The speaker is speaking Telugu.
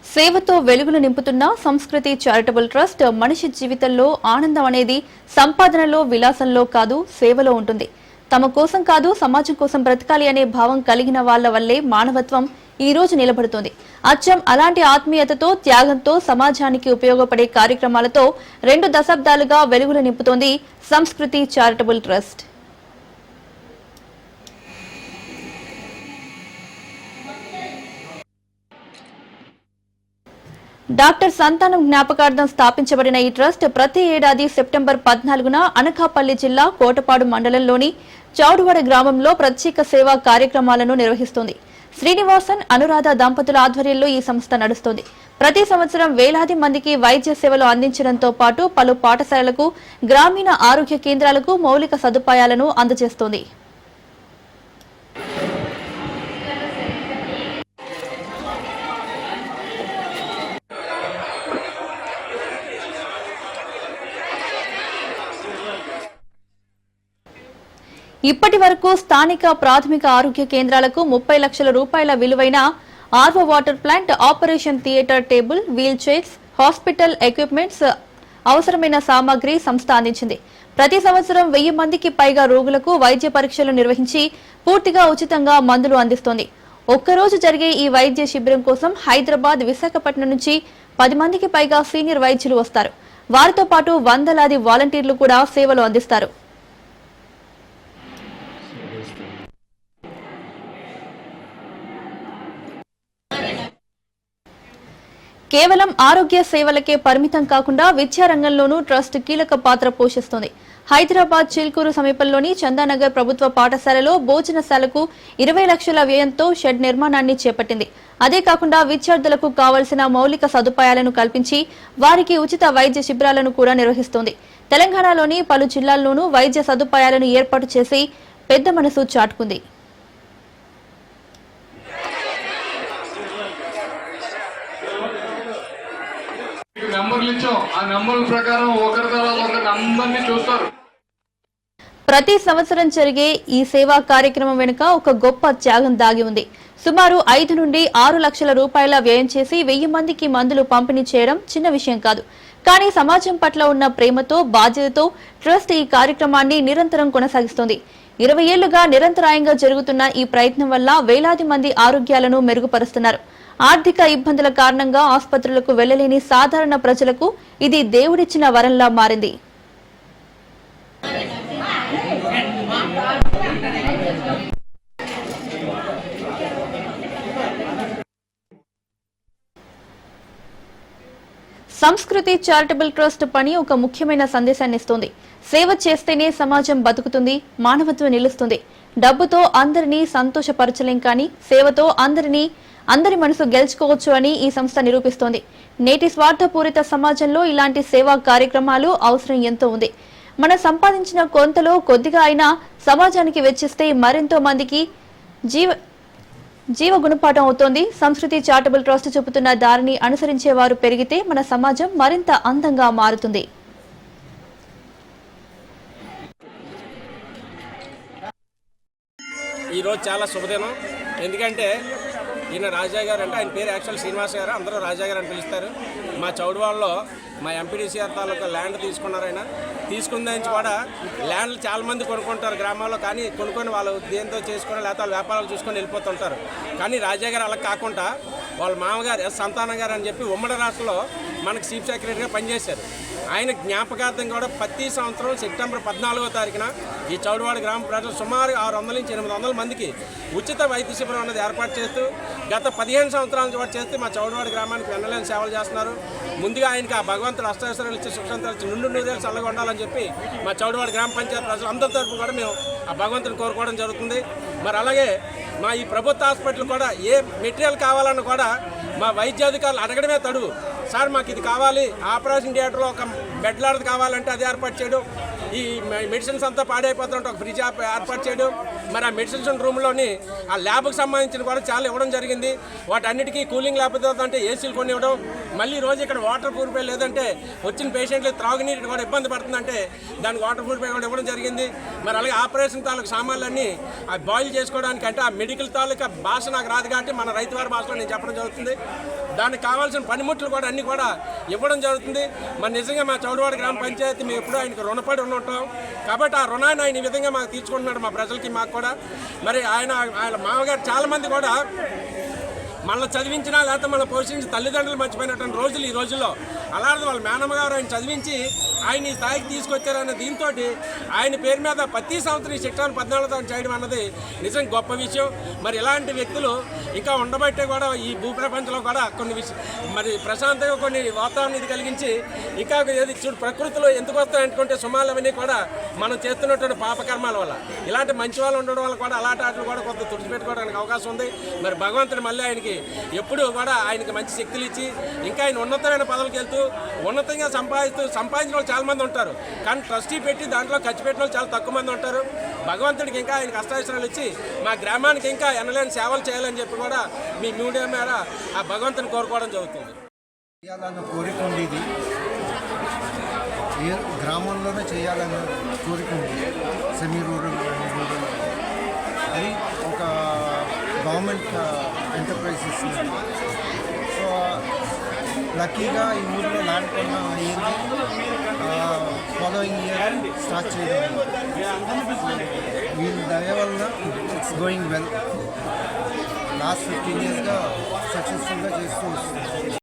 సేవతో వెలుగులు నింపుతున్న సంస్కృతి చారిటబుల్ ట్రస్ట్ మనిషి జీవితంలో ఆనందం అనేది సంపాదనలో విలాసంలో కాదు సేవలో ఉంటుంది. తమ కోసం కాదు సమాజం కోసం బ్రతకాలి అనే భావం కలిగిన వాళ్ల వల్లే మానవత్వం ఈ రోజు నిలబడుతోంది. అచ్చం అలాంటి ఆత్మీయతతో త్యాగంతో సమాజానికి ఉపయోగపడే కార్యక్రమాలతో 2 దశాబ్దాలుగా వెలుగులు నింపుతోంది సంస్కృతి చారిటబుల్ ట్రస్ట్. డాక్టర్ సంతానం జ్ఞాపకార్థం స్థాపించబడిన ఈ ట్రస్ట్ ప్రతి ఏడాది సెప్టెంబర్ 14న అనకాపల్లి జిల్లా కోటపాడు మండలంలోని చౌడువాడ గ్రామంలో ప్రత్యేక సేవా కార్యక్రమాలను నిర్వహిస్తోంది. శ్రీనివాసన్, అనురాధ దంపతుల ఆధ్వర్యంలో ఈ సంస్థ నడుస్తోంది. ప్రతి సంవత్సరం వేలాది మందికి వైద్య సేవలు అందించడంతో పాటు పలు పాఠశాలలకు, గ్రామీణ ఆరోగ్య కేంద్రాలకు మౌలిక సదుపాయాలను అందజేస్తోంది. ఇప్పటి వరకు స్థానిక ప్రాథమిక ఆరోగ్య కేంద్రాలకు 30 లక్షల రూపాయల విలువైన RO water plant, operation theatre table, wheel chairs, hospital equipments, అవసరమైన సామాగ్రి సంస్థ అందించింది. ప్రతి సంవత్సరం 1000 మందికి పైగా రోగులకు వైద్య పరీక్షలు నిర్వహించి పూర్తిగా ఉచితంగా మందులు అందిస్తోంది. ఒక్కరోజు జరిగే ఈ వైద్య శిబిరం కోసం హైదరాబాద్, విశాఖపట్నం నుంచి 10 మందికి పైగా సీనియర్ వైద్యులు వస్తారు. వారితో పాటు వందలాది వాలంటీర్లు కూడా సేవలు అందిస్తారు. కేవలం ఆరోగ్య సేవలకే పరిమితం కాకుండా విద్యారంగంలోనూ ట్రస్ట్ కీలక పాత్ర పోషిస్తోంది. హైదరాబాద్ చిల్కూరు సమీపంలోని చందానగర్ ప్రభుత్వ పాఠశాలలో భోజనశాలకు 20 లక్షల వ్యయంతో షెడ్ నిర్మాణాన్ని చేపట్టింది. అదే కాకుండా విద్యార్థులకు కావలసిన మౌలిక సదుపాయాలను కల్పించి వారికి ఉచిత వైద్య శిబిరాలను కూడా నిర్వహిస్తోంది. తెలంగాణలోని పలు జిల్లాల్లోనూ వైద్య సదుపాయాలను ఏర్పాటు చేసి పెద్ద మనసు చాటుకుంది. ప్రతి సంవత్సరం జరిగే ఈ సేవా కార్యక్రమం వెనుక ఒక గొప్ప త్యాగం దాగి ఉంది. సుమారు 5 నుండి 6 లక్షల రూపాయల వ్యయం చేసి 1000 మందికి మందులు పంపిణీ చేయడం చిన్న విషయం కాదు. కానీ సమాజం పట్ల ఉన్న ప్రేమతో, బాధ్యతతో ట్రస్ట్ ఈ కార్యక్రమాన్ని నిరంతరం కొనసాగిస్తోంది. 20 ఏళ్లుగా నిరంతరాయంగా జరుగుతున్న ఈ ప్రయత్నం వల్ల వేలాది మంది ఆరోగ్యాలను మెరుగుపరుస్తున్నారు. ఆర్థిక ఇబ్బందుల కారణంగా ఆసుపత్రులకు వెళ్లలేని సాధారణ ప్రజలకు ఇది దేవుడిచ్చిన వరంలా మారింది. సంస్కృతి చారిటబుల్ ట్రస్ట్ పని ఒక ముఖ్యమైన సందేశాన్ని ఇస్తోంది. సేవ చేస్తేనే సమాజం బతుకుతుంది, మానవత్వం నిలుస్తుంది. డబ్బుతో అందరినీ సంతోషపరచలేం, కానీ సేవతో అందరి మనసు గెలుచుకోవచ్చు అని ఈ సంస్థ నిరూపిస్తోంది. నేటి స్వార్థపూరిత సమాజంలో ఇలాంటి సేవా కార్యక్రమాలు అవసరం ఎంతో ఉంది. మనం సంపాదించిన కొంతలో కొద్దిగా అయినా సమాజానికి వెచ్చిస్తే మరెంతో మందికి జీవ గుణపాఠం అవుతోంది. సంస్కృతి చారిటబుల్ ట్రస్ట్ చూపుతున్న దారిని అనుసరించే వారు పెరిగితే మన సమాజం మరింత అందంగా మారుతుంది. ఈరోజు చాలా శుభదినం. ఎందుకంటే ఈయన రాజా గారు, అంటే ఆయన పేరు యాక్చువల్ శ్రీనివాస్ గారు, అందరూ రాజా గారు అని పిలుస్తారు. మా చౌడువాడలో మా ఎంపీడీసీఆర్ తాలూకా ల్యాండ్ తీసుకున్నారు. ఆయన తీసుకున్న నుంచి కూడా ల్యాండ్లు చాలామంది కొనుక్కుంటారు గ్రామాల్లో, కానీ కొనుక్కొని వాళ్ళు దేంతో చేసుకొని లేకపోతే వాళ్ళ వ్యాపారాలు చూసుకొని వెళ్ళిపోతుంటారు. కానీ రాజా గారు అలా కాకుండా వాళ్ళ మామగారు ఎస్ సంతానం గారు అని చెప్పి ఉమ్మడి రాష్ట్రంలో మనకు చీఫ్ సెక్రటరీగా పనిచేశారు. ఆయన జ్ఞాపకార్థం కూడా ప్రతి సంవత్సరం సెప్టెంబర్ 14వ తారీఖున ఈ చౌడువాడ గ్రామ ప్రజలు సుమారు 600 నుంచి 800 మందికి ఉచిత వైద్య శిబిరం అనేది ఏర్పాటు చేస్తూ గత 15 సంవత్సరాల నుంచి కూడా చేస్తే మా చౌడువాడ గ్రామానికి వెన్నలేని సేవలు చేస్తున్నారు. ముందుగా ఆయనకి ఆ భగవంతుడు అష్టాశ్వరాలు ఇచ్చి సుఖంతాలు ఇచ్చి నుండి నూరేళ్ళు చల్లగా ఉండాలని చెప్పి మా చౌడువాడ గ్రామ పంచాయతీ ప్రజలు అందరి తరఫున కూడా మేము ఆ భగవంతుని కోరుకోవడం జరుగుతుంది. మరి అలాగే మా ఈ ప్రభుత్వ హాస్పిటల్ కూడా ఏ మెటీరియల్ కావాలన్నా కూడా మా వైద్యాధికారులు అడగడమే తడువు. సార్ మాకు ఇది కావాలి, ఆపరేషన్ థియేటర్లో ఒక బెడ్ లాంటిది కావాలంటే అది ఏర్పాటు చేయడం, ఈ మెడిసిన్స్ అంతా పాడైపోతుంటే ఒక ఫ్రిడ్జ్ ఏర్పాటు చేయడం, మరి ఆ మెడిసిన్స్ రూమ్లోని ఆ ల్యాబ్కి సంబంధించిన కూడా చాలా ఇవ్వడం జరిగింది. వాటన్నిటికీ కూలింగ్ లేకపోతే ఏసీలు కొన్ని ఇవ్వడం, మళ్ళీ రోజు ఇక్కడ వాటర్ ప్యూరిఫై లేదంటే వచ్చిన పేషెంట్లు త్రాగునీటి కూడా ఇబ్బంది పడుతుందంటే దానికి వాటర్ ప్యూరిఫై కూడా ఇవ్వడం జరిగింది. మరి అలాగే ఆపరేషన్ తాలూకు సామాన్లన్నీ ఆ బాయిల్ చేసుకోవడానికి అంటే ఆ మెడికల్ తాలూకా భాష నాకు రాదు కాబట్టి మన రైతువారి భాషలో నేను చెప్పడం జరుగుతుంది. దానికి కావాల్సిన పనిముట్లు కూడా అన్నీ కూడా ఇవ్వడం జరుగుతుంది. మరి నిజంగా మా చౌడవాడ గ్రామ పంచాయతీ మేము ఎప్పుడూ ఆయనకు రుణపడి ఉంటాం కాబట్టి ఆ రుణాన్ని ఆయన ఈ విధంగా మాకు తీర్చుకుంటున్నాడు, మా ప్రజలకి మాకు కూడా. మరి ఆయన మామగారు చాలామంది కూడా మళ్ళీ చదివించినా లేకపోతే మళ్ళీ పోషించి తల్లిదండ్రులు మర్చిపోయినటువంటి రోజులు ఈ రోజుల్లో. అలాంటి వాళ్ళ మేనమ్మ గారు ఆయన చదివించి ఆయన ఈ స్థాయికి తీసుకొచ్చారన్న దీంతో ఆయన పేరు మీద ప్రతి సంవత్సరం ఈ శిక్షణ 14 చేయడం అన్నది నిజం గొప్ప విషయం. మరి ఇలాంటి వ్యక్తులు ఇంకా ఉండబట్టే కూడా ఈ భూప్రపంచంలో కూడా కొన్ని మరి ప్రశాంతంగా కొన్ని వాతావరణం ఇది కలిగించి ఇంకా ఏది చూడు ప్రకృతిలో ఎందుకు వస్తాయనుకుంటే సుమాలు అవన్నీ కూడా మనం చేస్తున్నటువంటి పాపకర్మాల వల్ల ఇలాంటి మంచి వాళ్ళు ఉండడం వల్ల కూడా అలాంటి వాటిని కూడా కొంత తుడిచిపెట్టుకోవడానికి అవకాశం ఉంది. మరి భగవంతుడు మళ్ళీ ఆయనకి ఎప్పుడు కూడా ఆయనకి మంచి శక్తులు ఇచ్చి ఇంకా ఆయన ఉన్నతమైన పదవులకు వెళ్తూ ఉన్నతంగా సంపాదించిన వాళ్ళు చాలా మంది ఉంటారు, కానీ ట్రస్టీ పెట్టి దాంట్లో ఖర్చు పెట్టిన వాళ్ళు చాలా తక్కువ మంది ఉంటారు. భగవంతుడికి ఇంకా ఆయన కష్టాశ్రాలు ఇచ్చి మా గ్రామానికి ఇంకా ఎనలేని సేవలు చేయాలని చెప్పి కూడా మీ మీడియా మీద ఆ భగవంతుని కోరుకోవడం జరుగుతుంది. చేయాలన్న కోరిక ఉండేది, ఏ గ్రామంలోనే చేయాలన్న కోరిక ఉంది. సెమీ రూరల్ అది ఒక గవర్నమెంట్ ఎంటర్ప్రైజెస్. సో లక్కీగా ఈ ఊరిలో ల్యాండ్ కొన్న అయ్యింది. ఫాలోయింగ్ ఇయర్ స్టార్ట్ చేయడం వీళ్ళ దయ వల్ల ఇట్స్ గోయింగ్ వెల్. లాస్ట్ 15 yearsగా సక్సెస్ఫుల్గా చేస్తూ వస్తుంది.